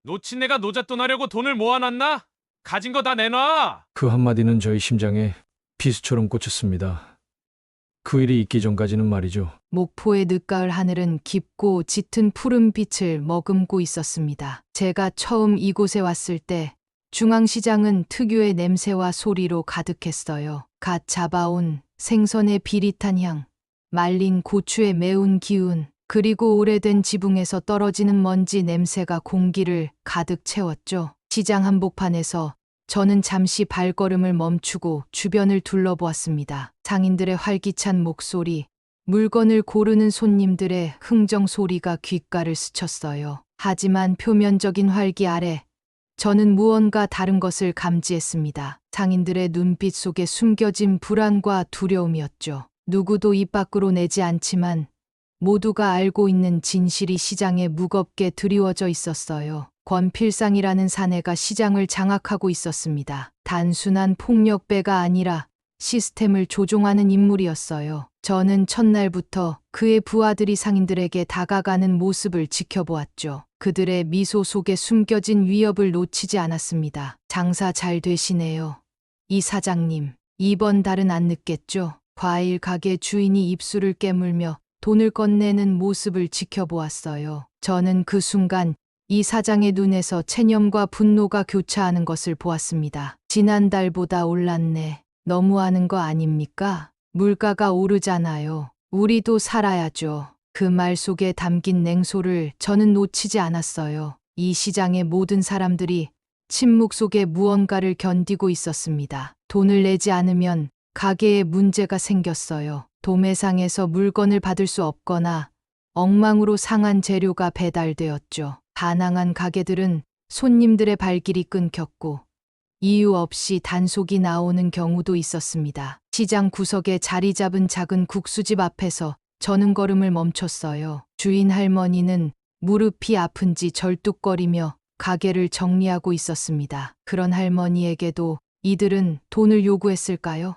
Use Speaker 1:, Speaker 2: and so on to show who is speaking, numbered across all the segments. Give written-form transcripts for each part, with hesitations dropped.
Speaker 1: 놓친 내가 노잣돈 하려고 돈을 모아놨나? 가진 거 다 내놔.
Speaker 2: 그 한마디는 저희 심장에 비수처럼 꽂혔습니다. 그 일이 있기 전까지는 말이죠.
Speaker 3: 목포의 늦가을 하늘은 깊고 짙은 푸른 빛을 머금고 있었습니다. 제가 처음 이곳에 왔을 때 중앙시장은 특유의 냄새와 소리로 가득했어요. 갓 잡아온 생선의 비릿한 향, 말린 고추의 매운 기운, 그리고 오래된 지붕에서 떨어지는 먼지 냄새가 공기를 가득 채웠죠. 시장 한복판에서 저는 잠시 발걸음을 멈추고 주변을 둘러보았습니다. 상인들의 활기찬 목소리, 물건을 고르는 손님들의 흥정 소리가 귓가를 스쳤어요. 하지만 표면적인 활기 아래 저는 무언가 다른 것을 감지했습니다. 상인들의 눈빛 속에 숨겨진 불안과 두려움이었죠. 누구도 입 밖으로 내지 않지만 모두가 알고 있는 진실이 시장에 무겁게 드리워져 있었어요. 권필상이라는 사내가 시장을 장악하고 있었습니다. 단순한 폭력배가 아니라 시스템을 조종하는 인물이었어요. 저는 첫날부터 그의 부하들이 상인들에게 다가가는 모습을 지켜보았죠. 그들의 미소 속에 숨겨진 위협을 놓치지 않았습니다. 장사 잘 되시네요. 이 사장님, 이번 달은 안 늦겠죠? 과일 가게 주인이 입술을 깨물며 돈을 건네는 모습을 지켜보았어요. 저는 그 순간 이 사장의 눈에서 체념과 분노가 교차하는 것을 보았습니다. 지난달보다 올랐네. 너무하는 거 아닙니까? 물가가 오르잖아요. 우리도 살아야죠. 그 말 속에 담긴 냉소를 저는 놓치지 않았어요. 이 시장의 모든 사람들이 침묵 속에 무언가를 견디고 있었습니다. 돈을 내지 않으면 가게에 문제가 생겼어요. 도매상에서 물건을 받을 수 없거나 엉망으로 상한 재료가 배달되었죠. 반항한 가게들은 손님들의 발길이 끊겼고 이유 없이 단속이 나오는 경우도 있었습니다. 시장 구석에 자리 잡은 작은 국수집 앞에서 저는 걸음을 멈췄어요. 주인 할머니는 무릎이 아픈지 절뚝거리며 가게를 정리하고 있었습니다. 그런 할머니에게도 이들은 돈을 요구했을까요?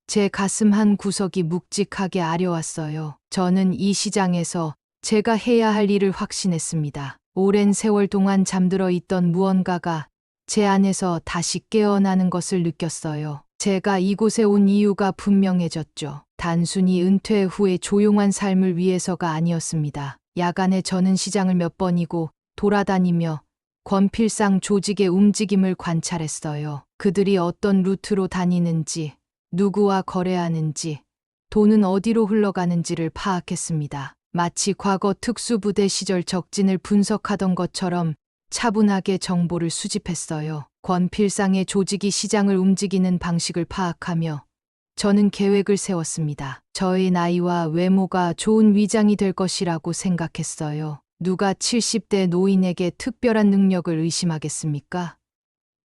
Speaker 3: 제 가슴 한 구석이 묵직하게 아려왔어요. 저는 이 시장에서 제가 해야 할 일을 확신했습니다. 오랜 세월 동안 잠들어 있던 무언가가 제 안에서 다시 깨어나는 것을 느꼈어요. 제가 이곳에 온 이유가 분명해졌죠. 단순히 은퇴 후의 조용한 삶을 위해서가 아니었습니다. 야간에 저는 시장을 몇 번이고 돌아다니며 권필상 조직의 움직임을 관찰했어요. 그들이 어떤 루트로 다니는지, 누구와 거래하는지, 돈은 어디로 흘러가는지를 파악했습니다. 마치 과거 특수부대 시절 적진을 분석하던 것처럼 차분하게 정보를 수집했어요. 권필상의 조직이 시장을 움직이는 방식을 파악하며 저는 계획을 세웠습니다. 저의 나이와 외모가 좋은 위장이 될 것이라고 생각했어요. 누가 70대 노인에게 특별한 능력을 의심하겠습니까?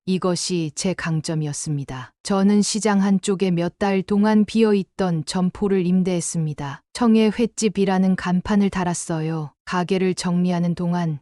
Speaker 3: 이것이 제 강점이었습니다. 저는 시장 한쪽에 몇 달 동안 비어있던 점포를 임대했습니다. 청의 횟집이라는 간판을 달았어요. 가게를 정리하는 동안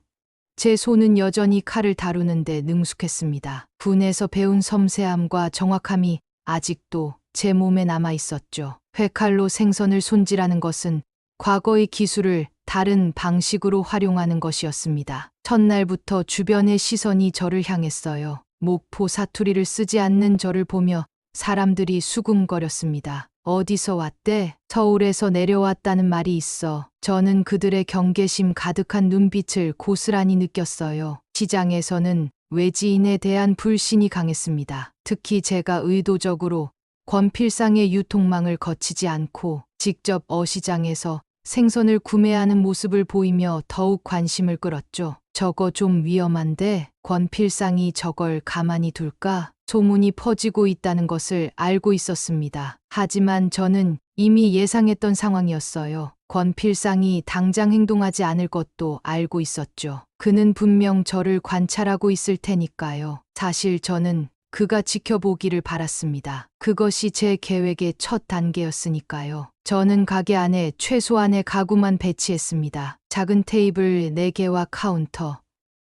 Speaker 3: 제 손은 여전히 칼을 다루는데 능숙했습니다. 군에서 배운 섬세함과 정확함이 아직도 제 몸에 남아 있었죠. 회칼로 생선을 손질하는 것은 과거의 기술을 다른 방식으로 활용하는 것이었습니다. 첫날부터 주변의 시선이 저를 향했어요. 목포 사투리를 쓰지 않는 저를 보며 사람들이 수군거렸습니다. 어디서 왔대? 서울에서 내려왔다는 말이 있어. 저는 그들의 경계심 가득한 눈빛을 고스란히 느꼈어요. 시장에서는 외지인에 대한 불신이 강했습니다. 특히 제가 의도적으로 권필상의 유통망을 거치지 않고 직접 어시장에서 생선을 구매하는 모습을 보이며 더욱 관심을 끌었죠. 저거 좀 위험한데 권필상이 저걸 가만히 둘까? 소문이 퍼지고 있다는 것을 알고 있었습니다. 하지만 저는 이미 예상했던 상황이었어요. 권필상이 당장 행동하지 않을 것도 알고 있었죠. 그는 분명 저를 관찰하고 있을 테니까요. 사실 저는 그가 지켜보기를 바랐습니다. 그것이 제 계획의 첫 단계였으니까요. 저는 가게 안에 최소한의 가구만 배치했습니다. 작은 테이블 4개와 카운터,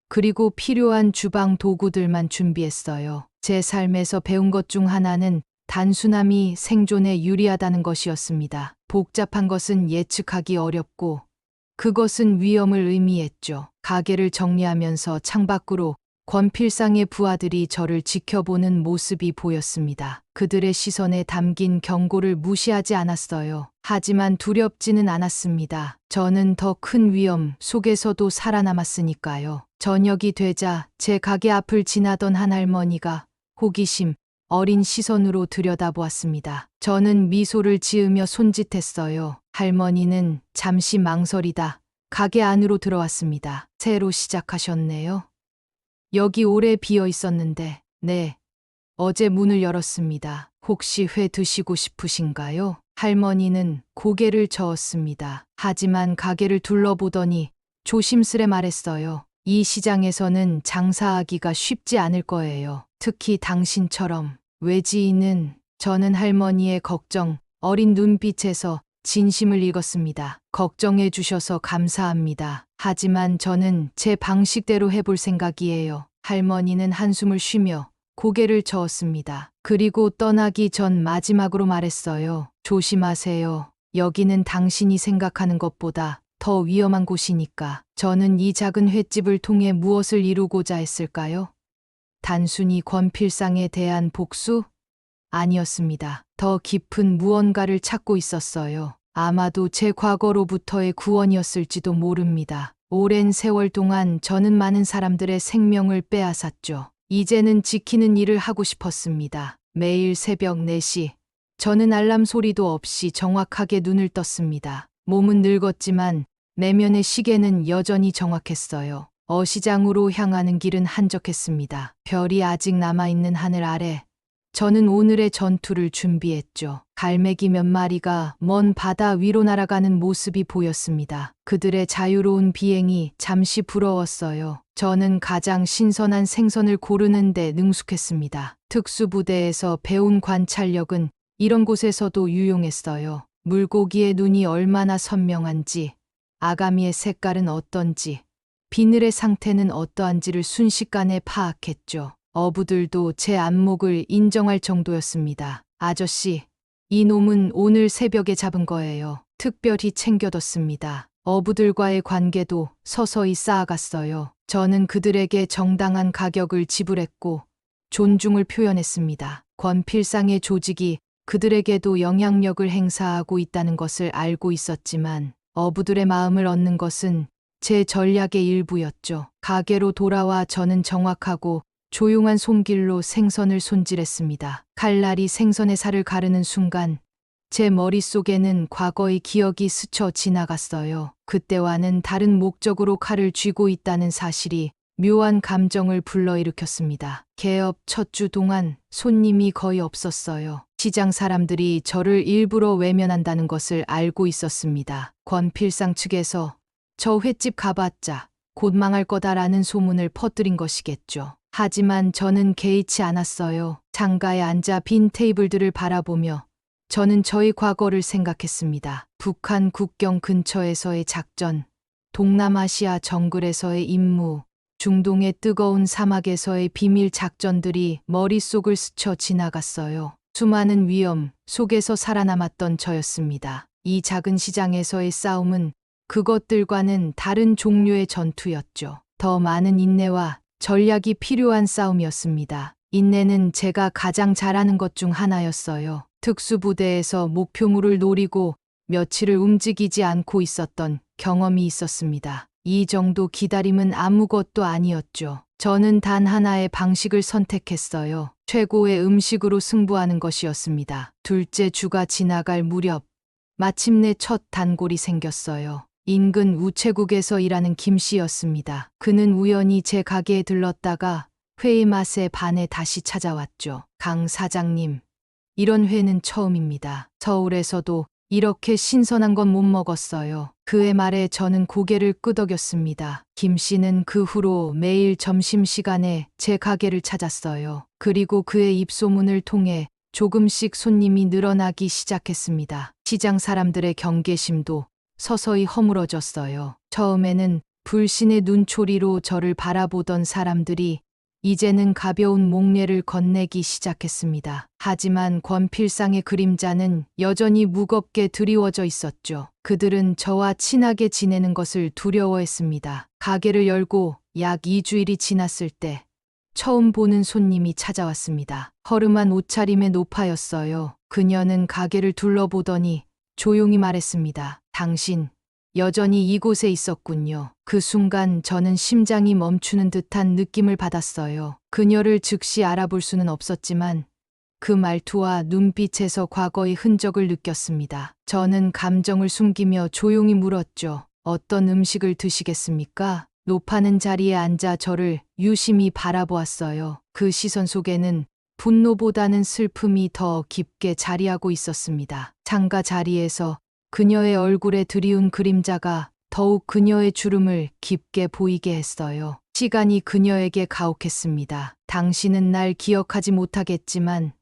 Speaker 3: 그리고 필요한 주방 도구들만 준비했어요. 제 삶에서 배운 것 중 하나는 단순함이 생존에 유리하다는 것이었습니다. 복잡한 것은 예측하기 어렵고 그것은 위험을 의미했죠. 가게를 정리하면서 창밖으로 권필상의 부하들이 저를 지켜보는 모습이 보였습니다. 그들의 시선에 담긴 경고를 무시하지 않았어요. 하지만 두렵지는 않았습니다. 저는 더 큰 위험 속에서도 살아남았으니까요. 저녁이 되자 제 가게 앞을 지나던 한 할머니가 호기심 어린 시선으로 들여다보았습니다. 저는 미소를 지으며 손짓했어요. 할머니는 잠시 망설이다 가게 안으로 들어왔습니다. 새로 시작하셨네요. 여기 오래 비어 있었는데, 네. 어제 문을 열었습니다. 혹시 회 드시고 싶으신가요? 할머니는 고개를 저었습니다. 하지만 가게를 둘러보더니 조심스레 말했어요. 이 시장에서는 장사하기가 쉽지 않을 거예요. 특히 당신처럼. 외지인은 저는 할머니의 걱정, 어린 눈빛에서 진심을 읽었습니다. 걱정해 주셔서 감사합니다. 하지만 저는 제 방식대로 해볼 생각이에요. 할머니는 한숨을 쉬며 고개를 저었습니다. 그리고 떠나기 전 마지막으로 말했어요. 조심하세요. 여기는 당신이 생각하는 것보다 더 위험한 곳이니까. 저는 이 작은 횟집을 통해 무엇을 이루고자 했을까요? 단순히 권필상에 대한 복수? 아니었습니다. 더 깊은 무언가를 찾고 있었어요. 아마도 제 과거로부터의 구원이었을지도 모릅니다. 오랜 세월 동안 저는 많은 사람들의 생명을 빼앗았죠. 이제는 지키는 일을 하고 싶었습니다. 매일 새벽 4시, 저는 알람 소리도 없이 정확하게 눈을 떴습니다. 몸은 늙었지만 내면의 시계는 여전히 정확했어요. 어시장으로 향하는 길은 한적했습니다. 별이 아직 남아있는 하늘 아래 저는 오늘의 전투를 준비했죠. 갈매기 몇 마리가 먼 바다 위로 날아가는 모습이 보였습니다. 그들의 자유로운 비행이 잠시 부러웠어요. 저는 가장 신선한 생선을 고르는 데 능숙했습니다. 특수부대에서 배운 관찰력은 이런 곳에서도 유용했어요. 물고기의 눈이 얼마나 선명한지, 아가미의 색깔은 어떤지, 비늘의 상태는 어떠한지를 순식간에 파악했죠. 어부들도 제 안목을 인정할 정도였습니다. 아저씨, 이 놈은 오늘 새벽에 잡은 거예요. 특별히 챙겨뒀습니다. 어부들과의 관계도 서서히 쌓아갔어요. 저는 그들에게 정당한 가격을 지불했고 존중을 표현했습니다. 권필상의 조직이 그들에게도 영향력을 행사하고 있다는 것을 알고 있었지만 어부들의 마음을 얻는 것은 제 전략의 일부였죠. 가게로 돌아와 저는 정확하고 조용한 손길로 생선을 손질했습니다. 칼날이 생선의 살을 가르는 순간 제 머릿속에는 과거의 기억이 스쳐 지나갔어요. 그때와는 다른 목적으로 칼을 쥐고 있다는 사실이 묘한 감정을 불러일으켰습니다. 개업 첫 주 동안 손님이 거의 없었어요. 시장 사람들이 저를 일부러 외면한다는 것을 알고 있었습니다. 권필상 측에서 저 횟집 가봤자 곧 망할 거다라는 소문을 퍼뜨린 것이겠죠. 하지만 저는 개의치 않았어요. 창가에 앉아 빈 테이블들을 바라보며 저는 저의 과거를 생각했습니다. 북한 국경 근처에서의 작전, 동남아시아 정글에서의 임무, 중동의 뜨거운 사막에서의 비밀 작전들이 머릿속을 스쳐 지나갔어요. 수많은 위험 속에서 살아남았던 저였습니다. 이 작은 시장에서의 싸움은 그것들과는 다른 종류의 전투였죠. 더 많은 인내와 전략이 필요한 싸움이었습니다. 인내는 제가 가장 잘하는 것 중 하나였어요. 특수부대에서 목표물을 노리고 며칠을 움직이지 않고 있었던 경험이 있었습니다. 이 정도 기다림은 아무것도 아니었죠. 저는 단 하나의 방식을 선택했어요. 최고의 음식으로 승부하는 것이었습니다. 둘째 주가 지나갈 무렵 마침내 첫 단골이 생겼어요. 인근 우체국에서 일하는 김 씨였습니다. 그는 우연히 제 가게에 들렀다가 회의 맛에 반해 다시 찾아왔죠. 강 사장님, 이런 회는 처음입니다. 서울에서도 이렇게 신선한 건 못 먹었어요. 그의 말에 저는 고개를 끄덕였습니다. 김 씨는 그 후로 매일 점심시간에 제 가게를 찾았어요. 그리고 그의 입소문을 통해 조금씩 손님이 늘어나기 시작했습니다. 시장 사람들의 경계심도 서서히 허물어졌어요. 처음에는 불신의 눈초리로 저를 바라보던 사람들이 이제는 가벼운 목례를 건네기 시작했습니다. 하지만 권필상의 그림자는 여전히 무겁게 드리워져 있었죠. 그들은 저와 친하게 지내는 것을 두려워했습니다. 가게를 열고 약 2주일이 지났을 때 처음 보는 손님이 찾아왔습니다. 허름한 옷차림의 노파였어요. 그녀는 가게를 둘러보더니 조용히 말했습니다. 당신 여전히 이곳에 있었군요. 그 순간 저는 심장이 멈추는 듯한 느낌을 받았어요. 그녀를 즉시 알아볼 수는 없었지만 그 말투와 눈빛에서 과거의 흔적을 느꼈습니다. 저는 감정을 숨기며 조용히 물었죠. 어떤 음식을 드시겠습니까? 노파는 자리에 앉아 저를 유심히 바라보았어요. 그 시선 속에는 분노보다는 슬픔이 더 깊게 자리하고 있었습니다. 창가 자리에서 그녀의 얼굴에 드리운 그림자가 더욱 그녀의 주름을 깊게 보이게 했어요. 시간이 그녀에게 가혹했습니다. 당신은 날 기억하지 못하겠지만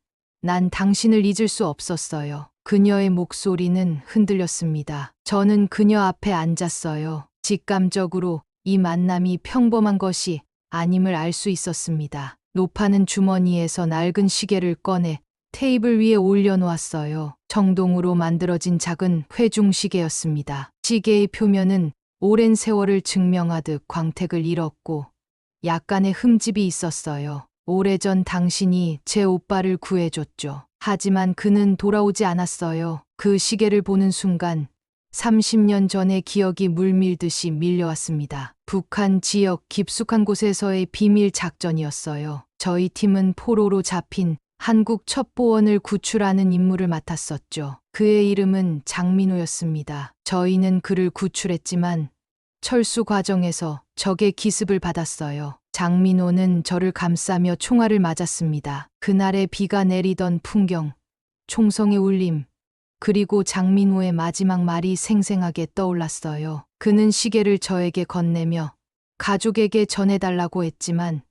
Speaker 3: 난 당신을 잊을 수 없었어요. 그녀의 목소리는 흔들렸습니다. 저는 그녀 앞에 앉았어요. 직감적으로 이 만남이 평범한 것이 아님을 알 수 있었습니다. 노파는 주머니에서 낡은 시계를 꺼내 테이블 위에 올려놓았어요. 청동으로 만들어진 작은 회중시계였습니다. 시계의 표면은 오랜 세월을 증명하듯 광택을 잃었고 약간의 흠집이 있었어요. 오래전 당신이 제 오빠를 구해줬죠. 하지만 그는 돌아오지 않았어요. 그 시계를 보는 순간 30년 전의 기억이 물밀듯이 밀려왔습니다. 북한 지역 깊숙한 곳에서의 비밀 작전이었어요. 저희 팀은 포로로 잡힌 한국 첩보원을 구출하는 임무를 맡았었죠. 그의 이름은 장민호였습니다. 저희는 그를 구출했지만 철수 과정에서 적의 기습을 받았어요. 장민호는 저를 감싸며 총알을 맞았습니다. 그날의 비가 내리던 풍경, 총성의 울림, 그리고 장민호의 마지막 말이 생생하게 떠올랐어요. 그는 시계를 저에게 건네며 가족에게 전해달라고 했지만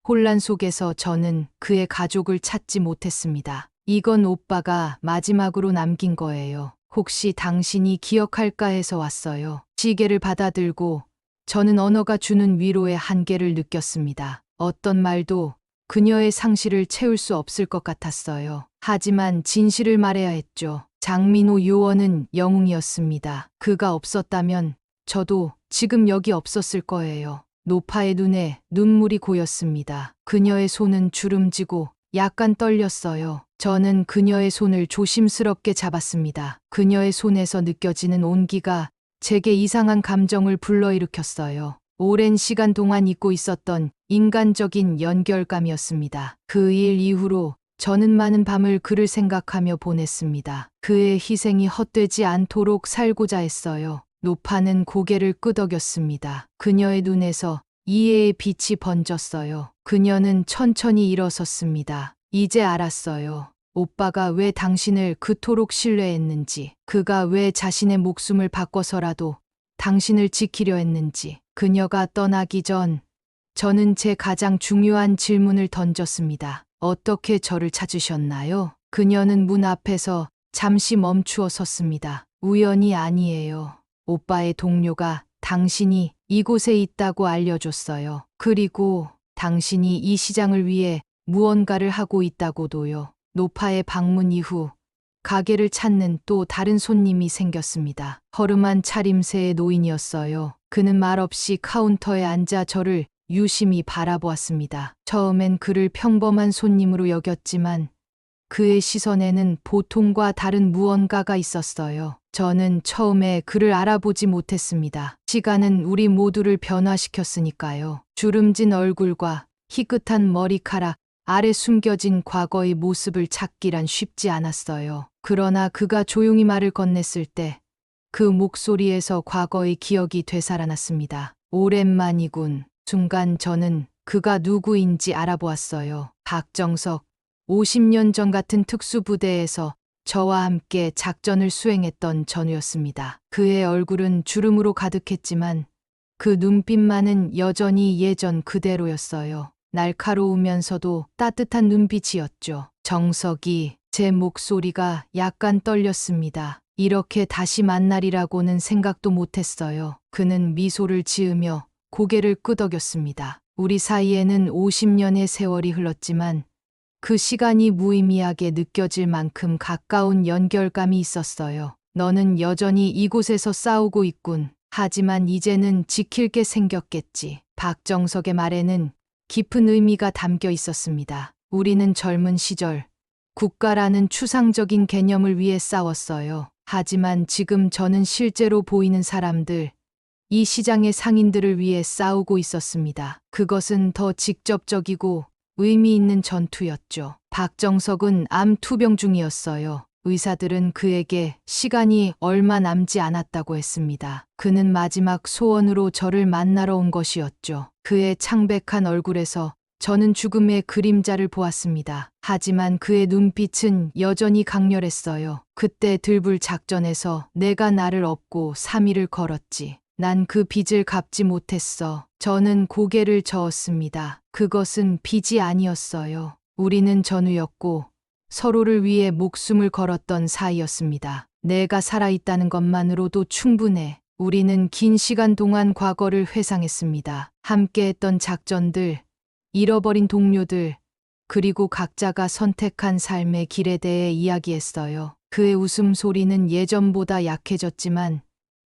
Speaker 3: 혼란 속에서 저는 그의 가족을 찾지 못했습니다. 이건 오빠가 마지막으로 남긴 거예요. 혹시 당신이 기억할까 해서 왔어요. 시계를 받아들고 저는 언어가 주는 위로의 한계를 느꼈습니다. 어떤 말도 그녀의 상실을 채울 수 없을 것 같았어요. 하지만 진실을 말해야 했죠. 장민호 요원은 영웅이었습니다. 그가 없었다면 저도 지금 여기 없었을 거예요. 노파의 눈에 눈물이 고였습니다. 그녀의 손은 주름지고 약간 떨렸어요. 저는 그녀의 손을 조심스럽게 잡았습니다. 그녀의 손에서 느껴지는 온기가 제게 이상한 감정을 불러일으켰어요. 오랜 시간 동안 잊고 있었던 인간적인 연결감이었습니다. 그 일 이후로 저는 많은 밤을 그를 생각하며 보냈습니다. 그의 희생이 헛되지 않도록 살고자 했어요. 노파는 고개를 끄덕였습니다. 그녀의 눈에서 이해의 빛이 번졌어요. 그녀는 천천히 일어섰습니다. 이제 알았어요. 오빠가 왜 당신을 그토록 신뢰했는지, 그가 왜 자신의 목숨을 바꿔서라도 당신을 지키려 했는지. 그녀가 떠나기 전 저는 제 가장 중요한 질문을 던졌습니다. 어떻게 저를 찾으셨나요? 그녀는 문 앞에서 잠시 멈추어 섰습니다. 우연이 아니에요. 오빠의 동료가 당신이 이곳에 있다고 알려줬어요. 그리고 당신이 이 시장을 위해 무언가를 하고 있다고도요. 노파의 방문 이후 가게를 찾는 또 다른 손님이 생겼습니다. 허름한 차림새의 노인이었어요. 그는 말없이 카운터에 앉아 저를 유심히 바라보았습니다. 처음엔 그를 평범한 손님으로 여겼지만 그의 시선에는 보통과 다른 무언가가 있었어요. 저는 처음에 그를 알아보지 못했습니다. 시간은 우리 모두를 변화시켰으니까요. 주름진 얼굴과 희끗한 머리카락 아래 숨겨진 과거의 모습을 찾기란 쉽지 않았어요. 그러나 그가 조용히 말을 건넸을 때 그 목소리에서 과거의 기억이 되살아났습니다. 오랜만이군. 순간 저는 그가 누구인지 알아보았어요. 박정석, 50년 전 같은 특수부대에서 저와 함께 작전을 수행했던 전우였습니다. 그의 얼굴은 주름으로 가득했지만 그 눈빛만은 여전히 예전 그대로였어요. 날카로우면서도 따뜻한 눈빛이었죠. 정석이, 제 목소리가 약간 떨렸습니다. 이렇게 다시 만날이라고는 생각도 못했어요. 그는 미소를 지으며 고개를 끄덕였습니다. 우리 사이에는 50년의 세월이 흘렀지만 그 시간이 무의미하게 느껴질 만큼 가까운 연결감이 있었어요. 너는 여전히 이곳에서 싸우고 있군. 하지만 이제는 지킬 게 생겼겠지. 박정석의 말에는 깊은 의미가 담겨 있었습니다. 우리는 젊은 시절 국가라는 추상적인 개념을 위해 싸웠어요. 하지만 지금 저는 실제로 보이는 사람들, 이 시장의 상인들을 위해 싸우고 있었습니다. 그것은 더 직접적이고 의미 있는 전투였죠. 박정석은 암 투병 중이었어요. 의사들은 그에게 시간이 얼마 남지 않았다고 했습니다. 그는 마지막 소원으로 저를 만나러 온 것이었죠. 그의 창백한 얼굴에서 저는 죽음의 그림자를 보았습니다. 하지만 그의 눈빛은 여전히 강렬했어요. 그때 들불 작전에서 내가 나를 업고 3일을 걸었지. 난 그 빚을 갚지 못했어. 저는 고개를 저었습니다. 그것은 빚이 아니었어요. 우리는 전우였고 서로를 위해 목숨을 걸었던 사이였습니다. 내가 살아있다는 것만으로도 충분해. 우리는 긴 시간 동안 과거를 회상했습니다. 함께했던 작전들, 잃어버린 동료들, 그리고 각자가 선택한 삶의 길에 대해 이야기했어요. 그의 웃음소리는 예전보다 약해졌지만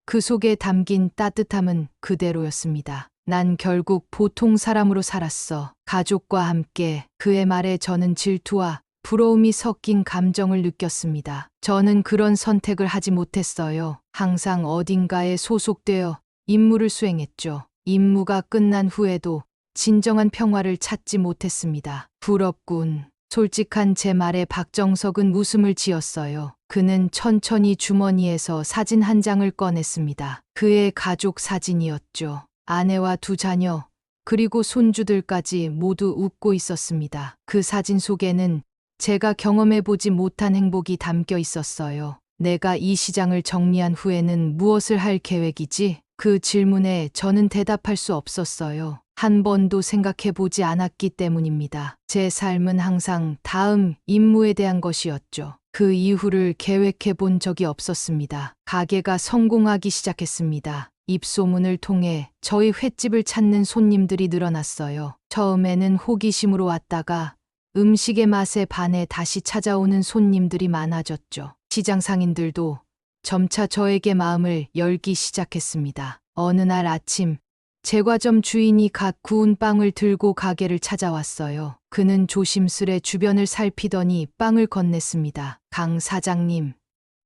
Speaker 3: 그 속에 담긴 따뜻함은 그대로였습니다. 난 결국 보통 사람으로 살았어. 가족과 함께. 그의 말에 저는 질투와 부러움이 섞인 감정을 느꼈습니다. 저는 그런 선택을 하지 못했어요. 항상 어딘가에 소속되어 임무를 수행했죠. 임무가 끝난 후에도 진정한 평화를 찾지 못했습니다. 부럽군. 솔직한 제 말에 박정석은 웃음을 지었어요. 그는 천천히 주머니에서 사진 한 장을 꺼냈습니다. 그의 가족 사진이었죠. 아내와 2 자녀, 그리고 손주들까지 모두 웃고 있었습니다. 그 사진 속에는 제가 경험해보지 못한 행복이 담겨 있었어요. 내가 이 시장을 정리한 후에는 무엇을 할 계획이지? 그 질문에 저는 대답할 수 없었어요. 한 번도 생각해보지 않았기 때문입니다. 제 삶은 항상 다음 임무에 대한 것이었죠. 그 이후를 계획해본 적이 없었습니다. 가게가 성공하기 시작했습니다. 입소문을 통해 저희 횟집을 찾는 손님들이 늘어났어요. 처음에는 호기심으로 왔다가 음식의 맛에 반해 다시 찾아오는 손님들이 많아졌죠. 시장 상인들도 점차 저에게 마음을 열기 시작했습니다. 어느 날 아침, 제과점 주인이 갓 구운 빵을 들고 가게를 찾아왔어요. 그는 조심스레 주변을 살피더니 빵을 건넸습니다. 강 사장님,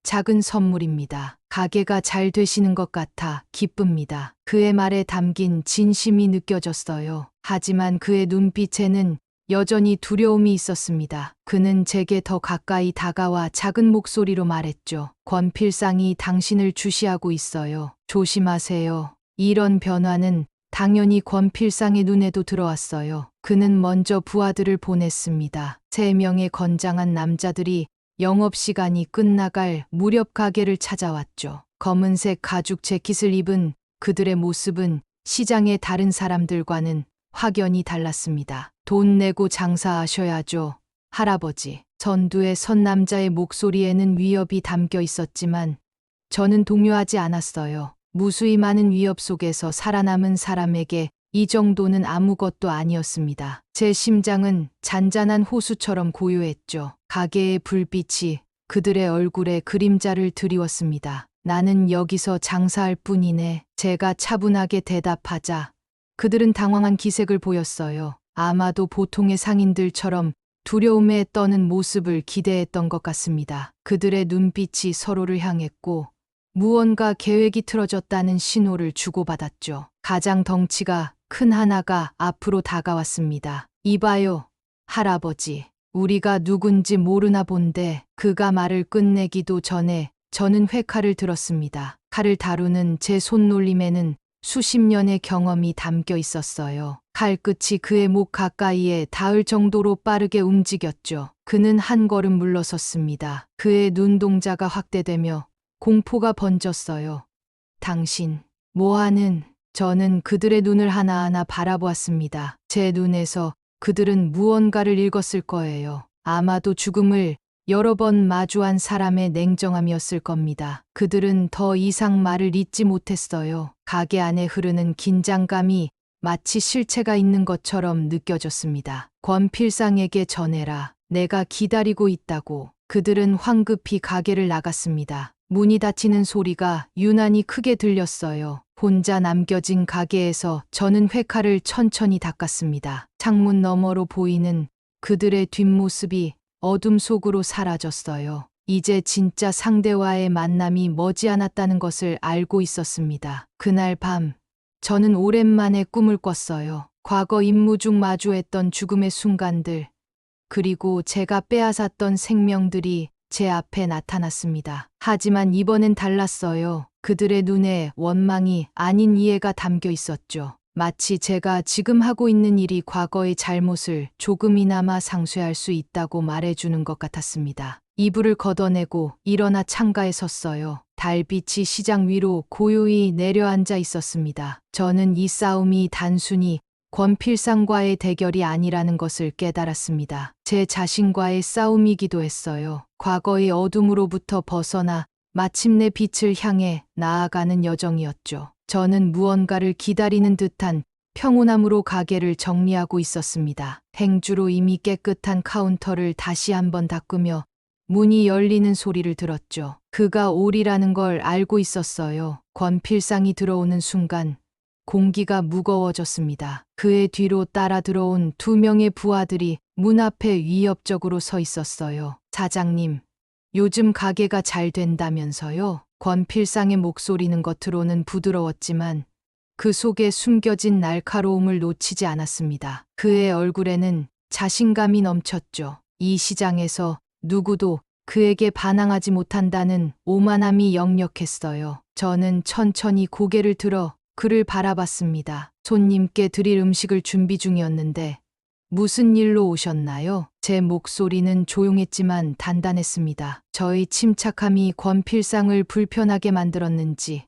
Speaker 3: 작은 선물입니다. 가게가 잘 되시는 것 같아 기쁩니다. 그의 말에 담긴 진심이 느껴졌어요. 하지만 그의 눈빛에는 여전히 두려움이 있었습니다. 그는 제게 더 가까이 다가와 작은 목소리로 말했죠. 권필상이 당신을 주시하고 있어요. 조심하세요. 이런 변화는 당연히 권필상의 눈에도 들어왔어요. 그는 먼저 부하들을 보냈습니다. 3명의 건장한 남자들이 영업시간이 끝나갈 무렵 가게를 찾아왔죠. 검은색 가죽 재킷을 입은 그들의 모습은 시장의 다른 사람들과는 확연히 달랐습니다. 돈 내고 장사하셔야죠, 할아버지. 선두에 선 남자의 목소리에는 위협이 담겨 있었지만 저는 동요하지 않았어요. 무수히 많은 위협 속에서 살아남은 사람에게 이 정도는 아무것도 아니었습니다. 제 심장은 잔잔한 호수처럼 고요했죠. 가게의 불빛이 그들의 얼굴에 그림자를 드리웠습니다. 나는 여기서 장사할 뿐이네. 제가 차분하게 대답하자 그들은 당황한 기색을 보였어요. 아마도 보통의 상인들처럼 두려움에 떠는 모습을 기대했던 것 같습니다. 그들의 눈빛이 서로를 향했고 무언가 계획이 틀어졌다는 신호를 주고받았죠. 가장 덩치가 큰 하나가 앞으로 다가왔습니다. 이봐요, 할아버지. 우리가 누군지 모르나 본데. 그가 말을 끝내기도 전에 저는 회칼을 들었습니다. 칼을 다루는 제 손놀림에는 수십 년의 경험이 담겨 있었어요. 칼끝이 그의 목 가까이에 닿을 정도로 빠르게 움직였죠. 그는 한 걸음 물러섰습니다. 그의 눈동자가 확대되며 공포가 번졌어요. 당신, 뭐하는? 저는 그들의 눈을 하나하나 바라보았습니다. 제 눈에서 그들은 무언가를 읽었을 거예요. 아마도 죽음을 여러 번 마주한 사람의 냉정함이었을 겁니다. 그들은 더 이상 말을 잇지 못했어요. 가게 안에 흐르는 긴장감이 마치 실체가 있는 것처럼 느껴졌습니다. 권필상에게 전해라. 내가 기다리고 있다고. 그들은 황급히 가게를 나갔습니다. 문이 닫히는 소리가 유난히 크게 들렸어요. 혼자 남겨진 가게에서 저는 회칼을 천천히 닦았습니다. 창문 너머로 보이는 그들의 뒷모습이 어둠 속으로 사라졌어요. 이제 진짜 상대와의 만남이 머지않았다는 것을 알고 있었습니다. 그날 밤, 저는 오랜만에 꿈을 꿨어요. 과거 임무 중 마주했던 죽음의 순간들, 그리고 제가 빼앗았던 생명들이 제 앞에 나타났습니다. 하지만 이번엔 달랐어요. 그들의 눈에 원망이 아닌 이해가 담겨 있었죠. 마치 제가 지금 하고 있는 일이 과거의 잘못을 조금이나마 상쇄할 수 있다고 말해주는 것 같았습니다. 이불을 걷어내고 일어나 창가에 섰어요. 달빛이 시장 위로 고요히 내려앉아 있었습니다. 저는 이 싸움이 단순히 권필상과의 대결이 아니라는 것을 깨달았습니다. 제 자신과의 싸움이기도 했어요. 과거의 어둠으로부터 벗어나 마침내 빛을 향해 나아가는 여정이었죠. 저는 무언가를 기다리는 듯한 평온함으로 가게를 정리하고 있었습니다. 행주로 이미 깨끗한 카운터를 다시 한번 닦으며 문이 열리는 소리를 들었죠. 그가 올이라는 걸 알고 있었어요. 권필상이 들어오는 순간 공기가 무거워졌습니다. 그의 뒤로 따라 들어온 2명의 부하들이 문 앞에 위협적으로 서 있었어요. 사장님, 요즘 가게가 잘 된다면서요? 권필상의 목소리는 겉으로는 부드러웠지만 그 속에 숨겨진 날카로움을 놓치지 않았습니다. 그의 얼굴에는 자신감이 넘쳤죠. 이 시장에서 누구도 그에게 반항하지 못한다는 오만함이 역력했어요. 저는 천천히 고개를 들어 그를 바라봤습니다. 손님께 드릴 음식을 준비 중이었는데 무슨 일로 오셨나요? 제 목소리는 조용했지만 단단했습니다. 저의 침착함이 권필상을 불편하게 만들었는지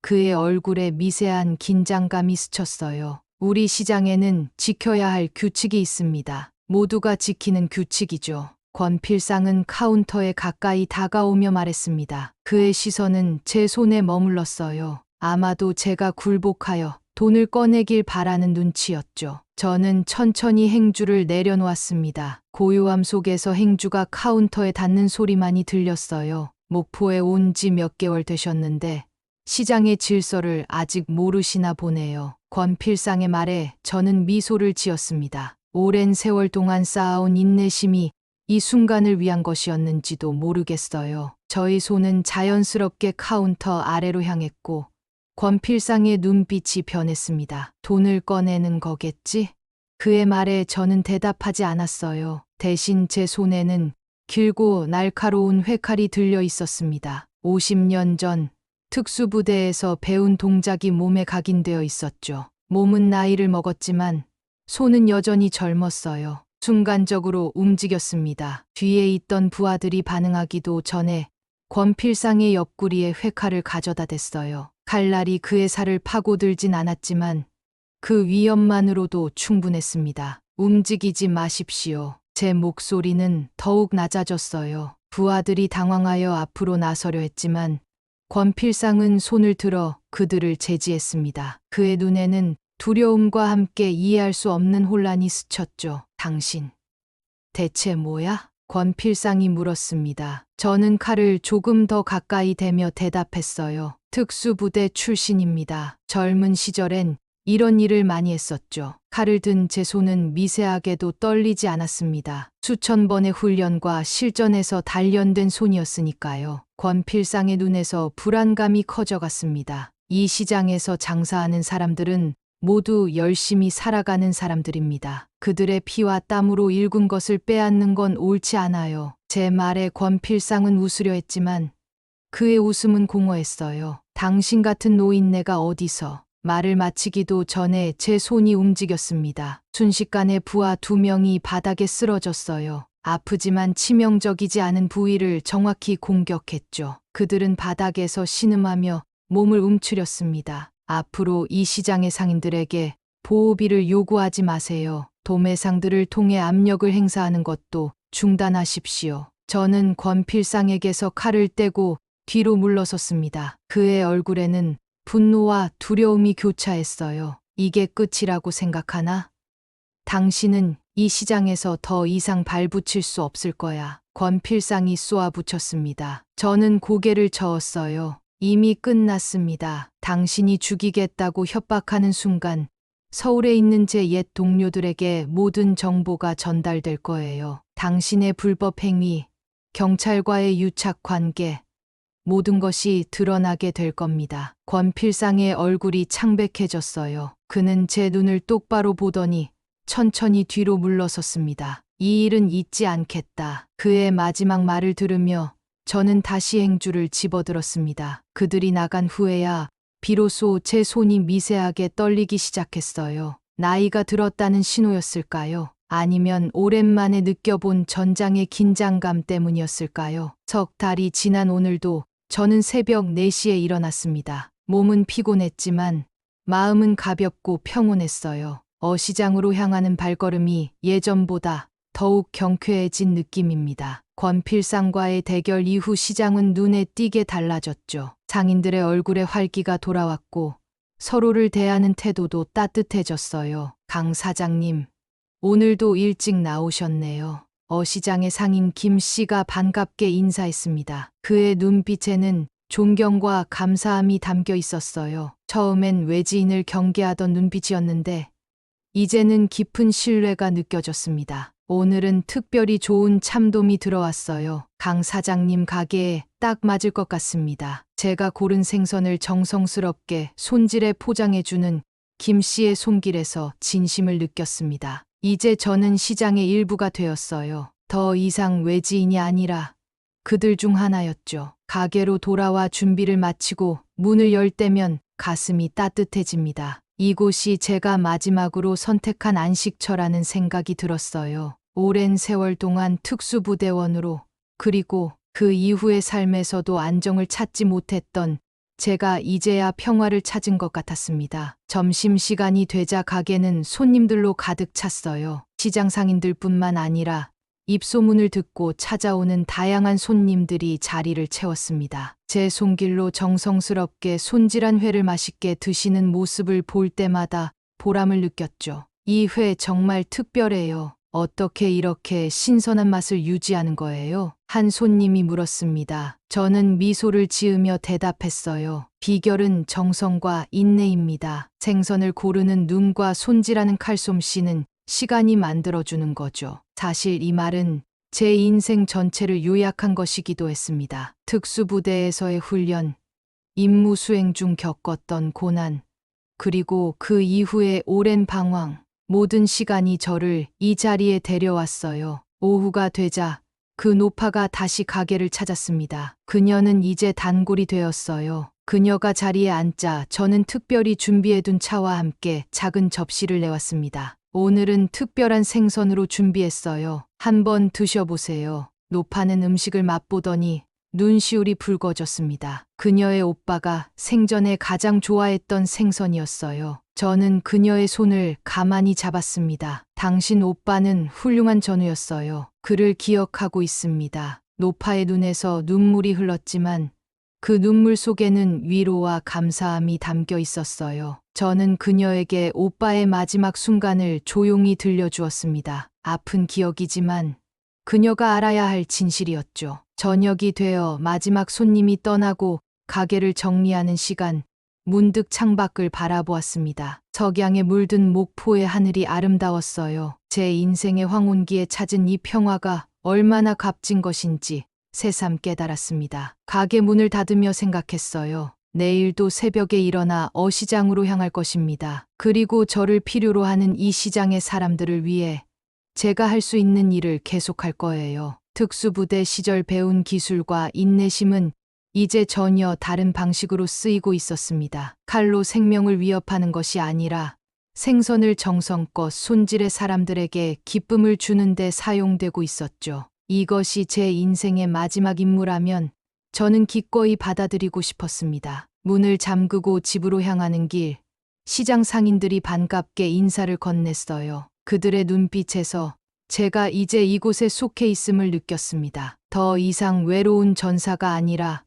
Speaker 3: 그의 얼굴에 미세한 긴장감이 스쳤어요. 우리 시장에는 지켜야 할 규칙이 있습니다. 모두가 지키는 규칙이죠. 권필상은 카운터에 가까이 다가오며 말했습니다. 그의 시선은 제 손에 머물렀어요. 아마도 제가 굴복하여 돈을 꺼내길 바라는 눈치였죠. 저는 천천히 행주를 내려놓았습니다. 고요함 속에서 행주가 카운터에 닿는 소리만이 들렸어요. 목포에 온 지 몇 개월 되셨는데 시장의 질서를 아직 모르시나 보네요. 권필상의 말에 저는 미소를 지었습니다. 오랜 세월 동안 쌓아온 인내심이 이 순간을 위한 것이었는지도 모르겠어요. 저의 손은 자연스럽게 카운터 아래로 향했고 권필상의 눈빛이 변했습니다. 돈을 꺼내는 거겠지? 그의 말에 저는 대답하지 않았어요. 대신 제 손에는 길고 날카로운 회칼이 들려 있었습니다. 50년 전 특수부대에서 배운 동작이 몸에 각인되어 있었죠. 몸은 나이를 먹었지만 손은 여전히 젊었어요. 순간적으로 움직였습니다. 뒤에 있던 부하들이 반응하기도 전에 권필상의 옆구리에 회칼을 가져다 댔어요. 칼날이 그의 살을 파고들진 않았지만 그 위험만으로도 충분했습니다. 움직이지 마십시오. 제 목소리는 더욱 낮아졌어요. 부하들이 당황하여 앞으로 나서려 했지만 권필상은 손을 들어 그들을 제지했습니다. 그의 눈에는 두려움과 함께 이해할 수 없는 혼란이 스쳤죠. 당신, 대체 뭐야? 권필상이 물었습니다. 저는 칼을 조금 더 가까이 대며 대답했어요. 특수부대 출신입니다. 젊은 시절엔 이런 일을 많이 했었죠. 칼을 든 제 손은 미세하게도 떨리지 않았습니다. 수천 번의 훈련과 실전에서 단련된 손이었으니까요. 권필상의 눈에서 불안감이 커져갔습니다. 이 시장에서 장사하는 사람들은 모두 열심히 살아가는 사람들입니다. 그들의 피와 땀으로 일군 것을 빼앗는 건 옳지 않아요. 제 말에 권필상은 웃으려 했지만 그의 웃음은 공허했어요. 당신 같은 노인네가 어디서. 말을 마치기도 전에 제 손이 움직였습니다. 순식간에 부하 2명이 바닥에 쓰러졌어요. 아프지만 치명적이지 않은 부위를 정확히 공격했죠. 그들은 바닥에서 신음하며 몸을 움츠렸습니다. 앞으로 이 시장의 상인들에게 보호비를 요구하지 마세요. 도매상들을 통해 압력을 행사하는 것도 중단하십시오. 저는 권필상에게서 칼을 떼고 뒤로 물러섰습니다. 그의 얼굴에는 분노와 두려움이 교차했어요. 이게 끝이라고 생각하나? 당신은 이 시장에서 더 이상 발붙일 수 없을 거야. 권필상이 쏘아붙였습니다. 저는 고개를 저었어요. 이미 끝났습니다. 당신이 죽이겠다고 협박하는 순간 서울에 있는 제 옛 동료들에게 모든 정보가 전달될 거예요. 당신의 불법 행위, 경찰과의 유착 관계, 모든 것이 드러나게 될 겁니다. 권필상의 얼굴이 창백해졌어요. 그는 제 눈을 똑바로 보더니 천천히 뒤로 물러섰습니다. 이 일은 잊지 않겠다. 그의 마지막 말을 들으며 저는 다시 행주를 집어들었습니다. 그들이 나간 후에야 비로소 제 손이 미세하게 떨리기 시작했어요. 나이가 들었다는 신호였을까요? 아니면 오랜만에 느껴본 전장의 긴장감 때문이었을까요? 석 달이 지난 오늘도 저는 새벽 4시에 일어났습니다. 몸은 피곤했지만 마음은 가볍고 평온했어요. 어시장으로 향하는 발걸음이 예전보다 더욱 경쾌해진 느낌입니다. 권필상과의 대결 이후 시장은 눈에 띄게 달라졌죠. 상인들의 얼굴에 활기가 돌아왔고 서로를 대하는 태도도 따뜻해졌어요. 강 사장님, 오늘도 일찍 나오셨네요. 어시장의 상인 김 씨가 반갑게 인사했습니다. 그의 눈빛에는 존경과 감사함이 담겨 있었어요. 처음엔 외지인을 경계하던 눈빛이었는데 이제는 깊은 신뢰가 느껴졌습니다. 오늘은 특별히 좋은 참돔이 들어왔어요. 강 사장님 가게에 딱 맞을 것 같습니다. 제가 고른 생선을 정성스럽게 손질해 포장해주는 김 씨의 손길에서 진심을 느꼈습니다. 이제 저는 시장의 일부가 되었어요. 더 이상 외지인이 아니라 그들 중 하나였죠. 가게로 돌아와 준비를 마치고 문을 열 때면 가슴이 따뜻해집니다. 이곳이 제가 마지막으로 선택한 안식처라는 생각이 들었어요. 오랜 세월 동안 특수부대원으로 그리고 그 이후의 삶에서도 안정을 찾지 못했던 제가 이제야 평화를 찾은 것 같았습니다. 점심시간이 되자 가게는 손님들로 가득 찼어요. 시장 상인들뿐만 아니라 입소문을 듣고 찾아오는 다양한 손님들이 자리를 채웠습니다. 제 손길로 정성스럽게 손질한 회를 맛있게 드시는 모습을 볼 때마다 보람을 느꼈죠. 이 회 정말 특별해요. 어떻게 이렇게 신선한 맛을 유지하는 거예요? 한 손님이 물었습니다. 저는 미소를 지으며 대답했어요. 비결은 정성과 인내입니다. 생선을 고르는 눈과 손질하는 칼솜씨는 시간이 만들어주는 거죠. 사실 이 말은 제 인생 전체를 요약한 것이기도 했습니다. 특수부대에서의 훈련, 임무 수행 중 겪었던 고난, 그리고 그 이후의 오랜 방황, 모든 시간이 저를 이 자리에 데려왔어요. 오후가 되자 그 노파가 다시 가게를 찾았습니다. 그녀는 이제 단골이 되었어요. 그녀가 자리에 앉자 저는 특별히 준비해둔 차와 함께 작은 접시를 내왔습니다. 오늘은 특별한 생선으로 준비했어요. 한번 드셔보세요. 노파는 음식을 맛보더니 눈시울이 붉어졌습니다. 그녀의 오빠가 생전에 가장 좋아했던 생선이었어요. 저는 그녀의 손을 가만히 잡았습니다. 당신 오빠는 훌륭한 전우였어요. 그를 기억하고 있습니다. 노파의 눈에서 눈물이 흘렀지만 그 눈물 속에는 위로와 감사함이 담겨 있었어요. 저는 그녀에게 오빠의 마지막 순간을 조용히 들려주었습니다. 아픈 기억이지만 그녀가 알아야 할 진실이었죠. 저녁이 되어 마지막 손님이 떠나고 가게를 정리하는 시간, 문득 창밖을 바라보았습니다. 석양에 물든 목포의 하늘이 아름다웠어요. 제 인생의 황혼기에 찾은 이 평화가 얼마나 값진 것인지 새삼 깨달았습니다. 가게 문을 닫으며 생각했어요. 내일도 새벽에 일어나 어시장으로 향할 것입니다. 그리고 저를 필요로 하는 이 시장의 사람들을 위해 제가 할 수 있는 일을 계속할 거예요. 특수부대 시절 배운 기술과 인내심은 이제 전혀 다른 방식으로 쓰이고 있었습니다. 칼로 생명을 위협하는 것이 아니라 생선을 정성껏 손질해 사람들에게 기쁨을 주는 데 사용되고 있었죠. 이것이 제 인생의 마지막 임무라면 저는 기꺼이 받아들이고 싶었습니다. 문을 잠그고 집으로 향하는 길, 시장 상인들이 반갑게 인사를 건넸어요. 그들의 눈빛에서 제가 이제 이곳에 속해 있음을 느꼈습니다. 더 이상 외로운 전사가 아니라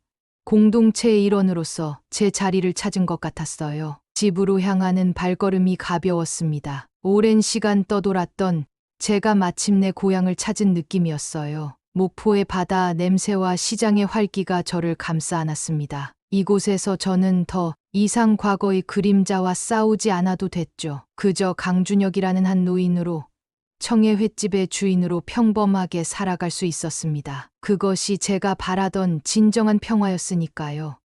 Speaker 3: 공동체의 일원으로서 제 자리를 찾은 것 같았어요. 집으로 향하는 발걸음이 가벼웠습니다. 오랜 시간 떠돌았던 제가 마침내 고향을 찾은 느낌이었어요. 목포의 바다 냄새와 시장의 활기가 저를 감싸 안았습니다. 이곳에서 저는 더 이상 과거의 그림자와 싸우지 않아도 됐죠. 그저 강준혁이라는 한 노인으로 청해 횟집의 주인으로 평범하게 살아갈 수 있었습니다. 그것이 제가 바라던 진정한 평화였으니까요.